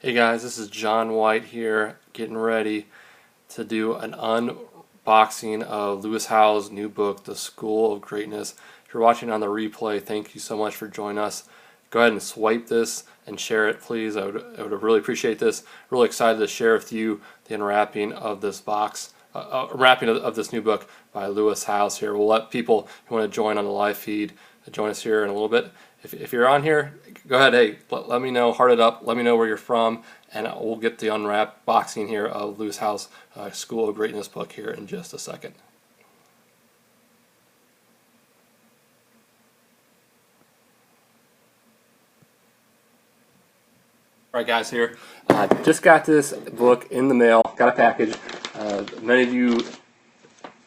Hey guys, this is John White here, getting ready to do an unboxing of Lewis Howes' new book, The School of Greatness. If you're watching on the replay, thank you so much for joining us. Go ahead and swipe this and share it, please. I would really appreciate this. Really excited to share with you the unwrapping of this box, wrapping of this new book by Lewis Howes here. We'll let people who want to join on the live feed join us here in a little bit. If you're on here, go ahead. Hey, let me know. Heart it up. Let me know where you're from, and we'll get the unwrap boxing here of Lewis Howes' School of Greatness book here in just a second. All right, guys, here. Just got this book in the mail. Got a package. Many of you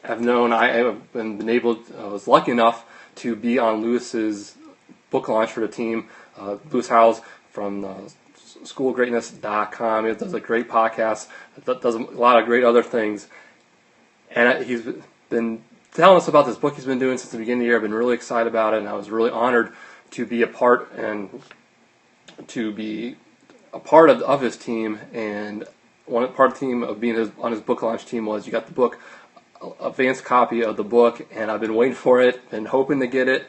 have known I have been able. Was lucky enough to be on Lewis's book launch for the team. Lewis Howes from schoolofgreatness.com. It does a great podcast. It does a lot of great other things. And he's been telling us about this book he's been doing since the beginning of the year. I've been really excited about it, and I was really honored to be a part of his team. And one part of the team of being on his book launch team was you got the book, advanced copy of the book, and I've been waiting for it, been hoping to get it.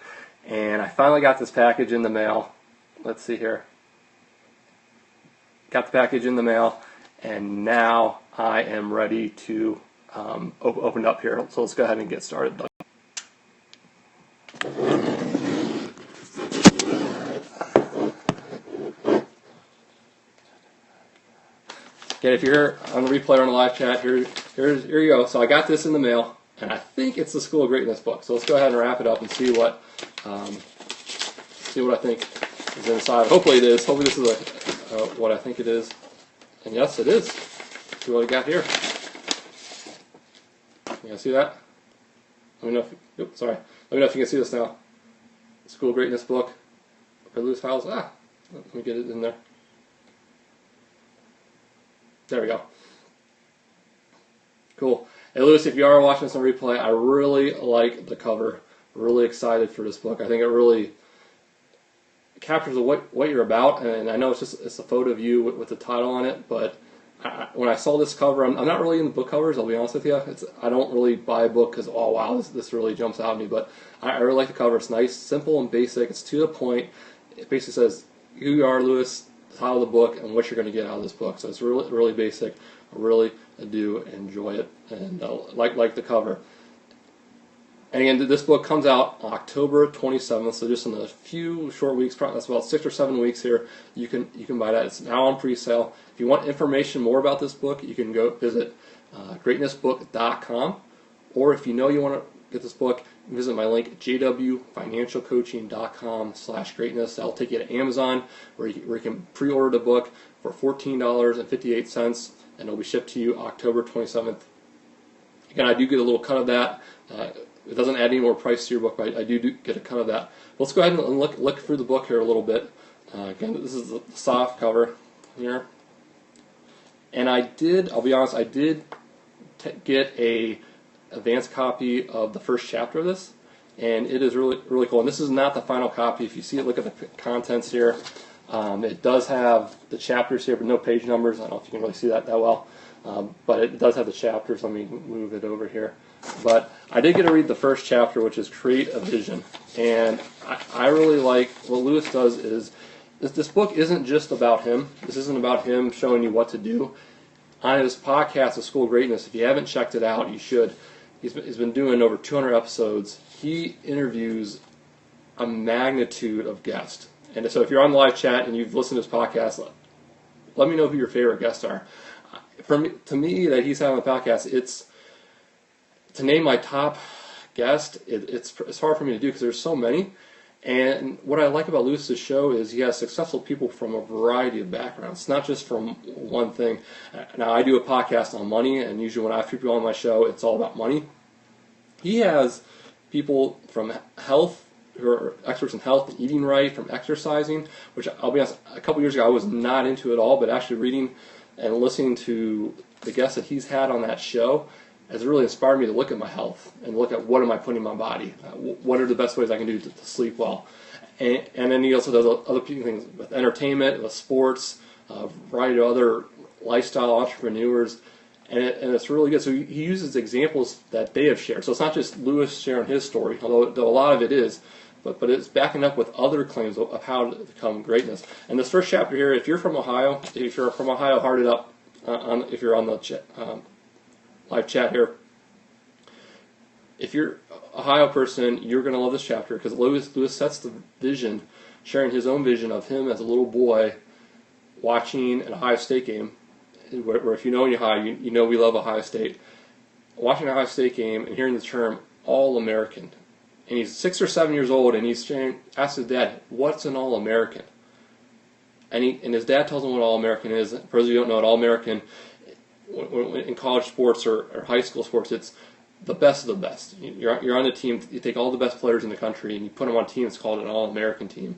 And I finally got this package in the mail. Let's see here. Got the package in the mail, and now I am ready to open it up here. So let's go ahead and get started. Again, if you're on the replay or on the live chat, here you go. So I got this in the mail, and I think it's the School of Greatness book. So let's go ahead and wrap it up and see what I think is inside. Hopefully it is. Hopefully this is what I think it is. And yes, it is. See what I got here. You guys see that? Let me know if Let me know if you can see this now. School of Greatness book by Lewis Howes. Let me get it in there. There we go. Cool. Hey Lewis, if you are watching this on replay, I really like the cover. Really excited for this book. I think it really captures what you're about, and I know it's a photo of you with the title on it, but when I saw this cover, I'm not really in the book covers, I'll be honest with you. I don't really buy a book because, oh wow, this really jumps out at me, but I really like the cover. It's nice, simple, and basic. It's to the point. It basically says who you are, Lewis, the title of the book, and what you're going to get out of this book. So it's really, really basic. I really do enjoy it, and like the cover. And again, this book comes out October 27th, so just in a few short weeks, probably that's about 6 or 7 weeks here, you can buy that. It's now on pre-sale. If you want information more about this book, you can go visit greatnessbook.com, or if you know you want to get this book, visit my link, jwfinancialcoaching.com/greatness. That'll take you to Amazon, where you can pre-order the book for $14.58, and it'll be shipped to you October 27th. Again, I do get a little cut of that. It doesn't add any more price to your book, but I do get a cut of that. Let's go ahead and look through the book here a little bit. Again, this is the soft cover here. And I'll be honest, I did get a advanced copy of the first chapter of this, and it is really, really cool. And this is not the final copy. If you see it, look at the contents here. It does have the chapters here, but no page numbers. I don't know if you can really see that well. But it does have the chapters. Let me move it over here. But I did get to read the first chapter, which is Create a Vision. And I really like what Lewis does is, this book isn't just about him. This isn't about him showing you what to do. On his podcast, The School of Greatness, if you haven't checked it out, you should. He's been doing over 200 episodes. He interviews a magnitude of guests. And so if you're on the live chat and you've listened to his podcast, let me know who your favorite guests are. To me, that he's had on the podcast, it's to name my top guest. It's hard for me to do because there's so many. And what I like about Lewis's show is he has successful people from a variety of backgrounds. It's not just from one thing. Now, I do a podcast on money, and usually when I have people on my show, it's all about money. He has people from health, who are experts in health and eating right, from exercising, which I'll be honest, a couple years ago I was not into at all, but actually reading and listening to the guests that he's had on that show has really inspired me to look at my health and look at what am I putting in my body, what are the best ways I can do to sleep well. And then he also does other things with entertainment, with sports, a variety of other lifestyle entrepreneurs, and it's really good. So he uses examples that they have shared. So it's not just Lewis sharing his story, although a lot of it is, but it's backing up with other claims of how to become greatness. And this first chapter here, if you're from Ohio, heart it up if you're on the live chat here. If you're an Ohio person, you're going to love this chapter because Lewis sets the vision, sharing his own vision of him as a little boy watching an Ohio State game, where if you know Ohio, you know we love Ohio State. Watching an Ohio State game and hearing the term All-American. And he's 6 or 7 years old, and he's asks his dad, what's an All-American? And his dad tells him what All-American is. For those of you who don't know what All-American, in college sports or high school sports, it's the best of the best. You're on a team, you take all the best players in the country, and you put them on a team that's called an All-American team.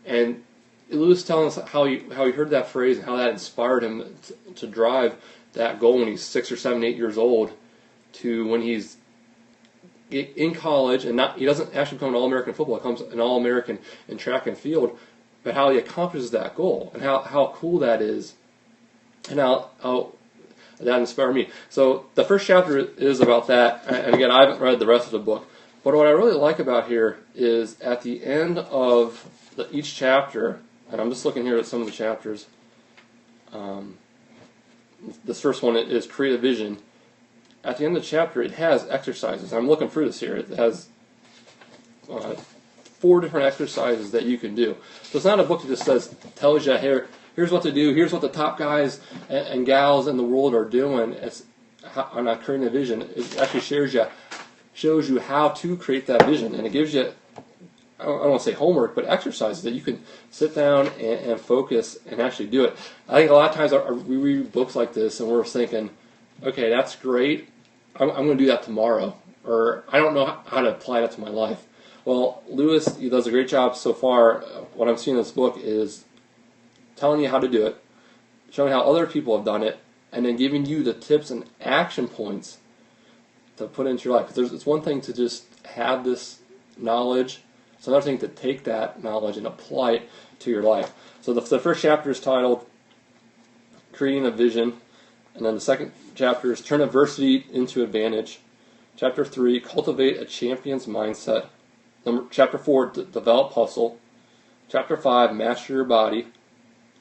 And Lewis telling us how he heard that phrase and how that inspired him to drive that goal when he's 6 or 7, 8 years old to when he's in college, and he doesn't actually become an All-American football, he becomes an All-American in track and field, but how he accomplishes that goal and how cool that is and how that inspired me. So the first chapter is about that, and again, I haven't read the rest of the book, but what I really like about here is at the end of each chapter, and I'm just looking here at some of the chapters. This first one is Create a Vision. At the end of the chapter, it has exercises. I'm looking through this here. It has 4 different exercises that you can do. So it's not a book that just tells you, here's what to do, here's what the top guys and gals in the world are doing. It's on creating a vision. It actually shows you how to create that vision, and it gives you, I don't want to say homework, but exercises that you can sit down and focus and actually do it. I think a lot of times we read books like this and we're thinking, okay, that's great, I'm going to do that tomorrow, or I don't know how to apply that to my life. Well, Lewis, he does a great job so far. What I'm seeing in this book is telling you how to do it, showing how other people have done it, and then giving you the tips and action points to put into your life. Because it's one thing to just have this knowledge. It's another thing to take that knowledge and apply it to your life. So the first chapter is titled Creating a Vision. And then the second chapter is Turn Adversity into Advantage. Chapter 3, Cultivate a Champion's Mindset. Chapter 4, Develop Hustle. Chapter 5, Master Your Body.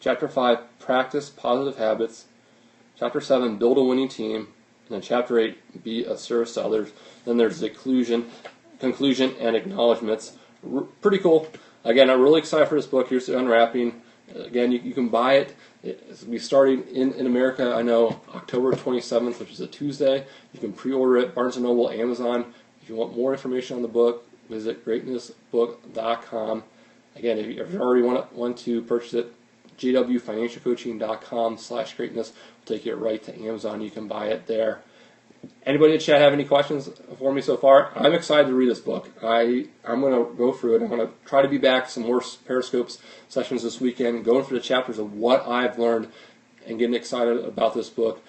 Chapter 5, Practice Positive Habits. Chapter 7, Build a Winning Team. And then Chapter 8, Be a Service to Others. Then there's the conclusion and acknowledgments. Pretty cool. Again, I'm really excited for this book. Here's the unwrapping. Again, you can buy it. It'll be starting in America, I know, October 27th, which is a Tuesday. You can pre-order it, Barnes & Noble, Amazon. If you want more information on the book, visit greatnessbook.com. Again, if you already want to purchase it, jwfinancialcoaching.com/greatness will take you right to Amazon. You can buy it there. Anybody in the chat have any questions for me so far? I'm excited to read this book. I'm going to go through it. I'm going to try to be back some more Periscopes sessions this weekend, going through the chapters of what I've learned and getting excited about this book.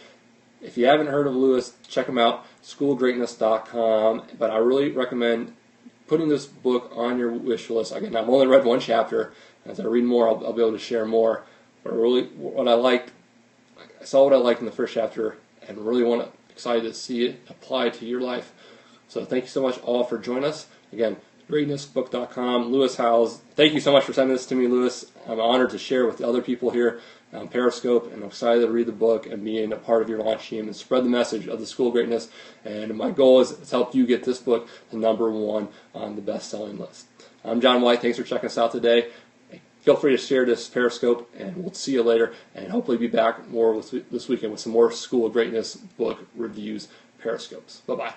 If you haven't heard of Lewis, check him out, schoolgreatness.com. But I really recommend putting this book on your wish list. Again, I've only read one chapter. As I read more, I'll be able to share more. But really, I saw what I liked in the first chapter and really excited to see it applied to your life. So thank you so much all for joining us. Again, greatnessbook.com, Lewis Howes. Thank you so much for sending this to me, Lewis. I'm honored to share with the other people here on Periscope, and I'm excited to read the book and being a part of your launch team and spread the message of the School of Greatness. And my goal is to help you get this book to #1 on the best-selling list. I'm John White. Thanks for checking us out today. Feel free to share this Periscope, and we'll see you later, and hopefully be back more this weekend with some more School of Greatness book reviews Periscopes. Bye-bye.